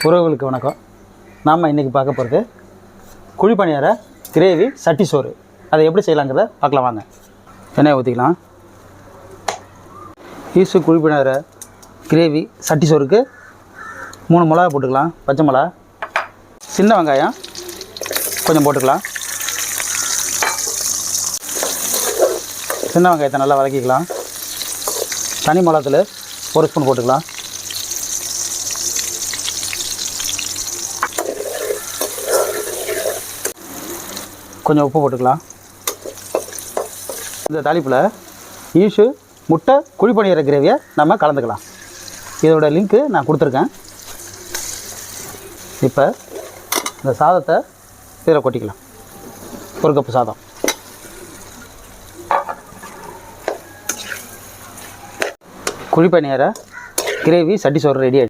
உறவுகளுக்கு வணக்கம். நாம் இன்றைக்கி பார்க்க போகிறது குழிப்பணியார கிரேவி சட்டி சோறு. அதை எப்படி செய்யலாங்கிறத பார்க்கலாம் வாங்க. எண்ணெயை ஊற்றிக்கலாம். ஈஸு குழிப்பணியார கிரேவி சட்டி சோறுக்கு 3 மிளகா போட்டுக்கலாம். பச்சை மிளகா, சின்ன வெங்காயம் கொஞ்சம் போட்டுக்கலாம். சின்ன வெங்காயத்தை நல்லா வதக்கிக்கலாம். தனி மிளகாத்தூள் 1 ஸ்பூன் போட்டுக்கலாம். கொஞ்சம் உப்பு போட்டுக்கலாம். இந்த தாளிப்பில் ஈஸு முட்டை குழிப்பணியார கிரேவியை நம்ம கலந்துக்கலாம். இதோட லிங்க்கு நான் கொடுத்துருக்கேன். இப்போ இந்த சாதத்தை இதில் கொட்டிக்கலாம். 1 கப்பு சாதம். குழிப்பணியார கிரேவி சட்டி சோறு ரெடி ஆகிடுச்சு.